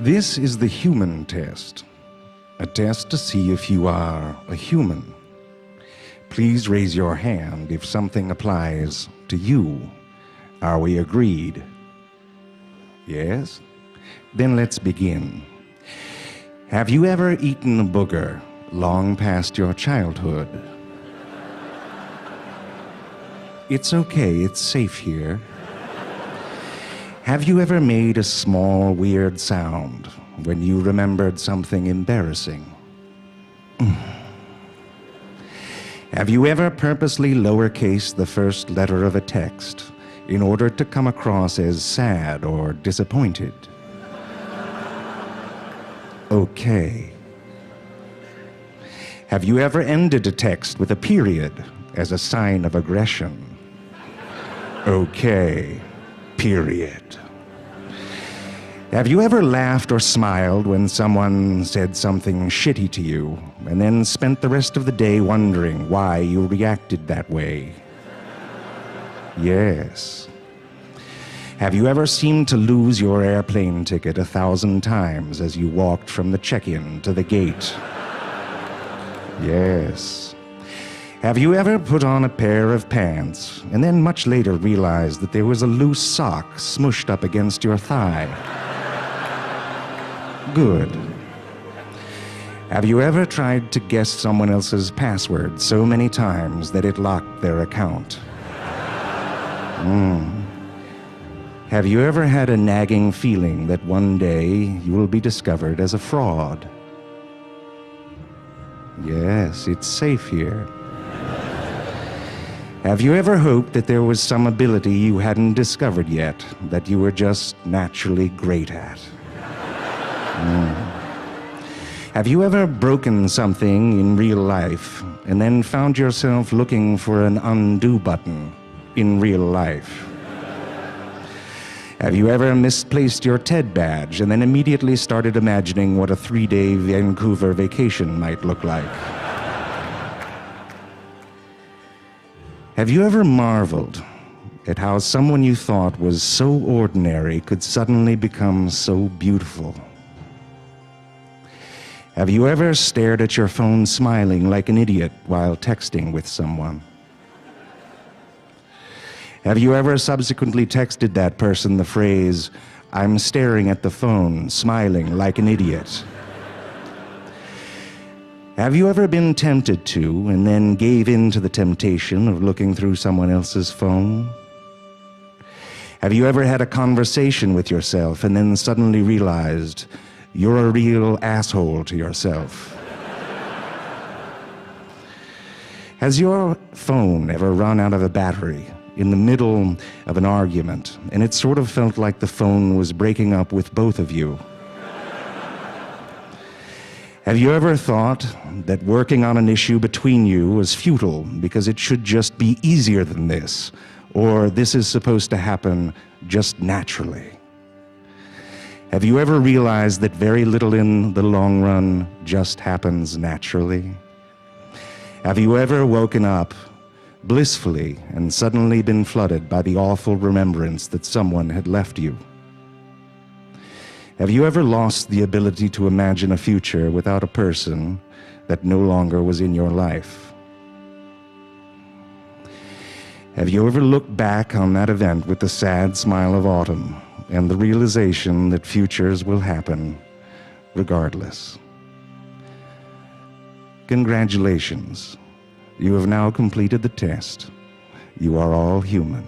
This is the human test, a test to see if you are a human. Please raise your hand if something applies to you. Are we agreed? Yes? Then let's begin. Have you ever eaten a booger long past your childhood? It's okay, it's safe here. Have you ever made a small, weird sound when you remembered something embarrassing? Have you ever purposely lowercased the first letter of a text in order to come across as sad or disappointed? Okay. Have you ever ended a text with a period as a sign of aggression? Okay. Period. Have you ever laughed or smiled when someone said something shitty to you and then spent the rest of the day wondering why you reacted that way? Yes. Have you ever seemed to lose your airplane ticket 1,000 times as you walked from the check-in to the gate? Yes. Have you ever put on a pair of pants and then much later realized that there was a loose sock smushed up against your thigh? Good. Have you ever tried to guess someone else's password so many times that it locked their account? Have you ever had a nagging feeling that one day you will be discovered as a fraud? Yes, it's safe here. Have you ever hoped that there was some ability you hadn't discovered yet that you were just naturally great at? Have you ever broken something in real life and then found yourself looking for an undo button in real life? Have you ever misplaced your TED badge and then immediately started imagining what a 3-day Vancouver vacation might look like? Have you ever marveled at how someone you thought was so ordinary could suddenly become so beautiful? Have you ever stared at your phone smiling like an idiot while texting with someone? Have you ever subsequently texted that person the phrase, "I'm staring at the phone, smiling like an idiot"? Have you ever been tempted to and then gave in to the temptation of looking through someone else's phone? Have you ever had a conversation with yourself and then suddenly realized you're a real asshole to yourself? Has your phone ever run out of a battery in the middle of an argument and it sort of felt like the phone was breaking up with both of you? Have you ever thought that working on an issue between you was futile because it should just be easier than this, or this is supposed to happen just naturally? Have you ever realized that very little in the long run just happens naturally? Have you ever woken up blissfully and suddenly been flooded by the awful remembrance that someone had left you? Have you ever lost the ability to imagine a future without a person that no longer was in your life? Have you ever looked back on that event with the sad smile of autumn and the realization that futures will happen regardless? Congratulations. You have now completed the test. You are all human.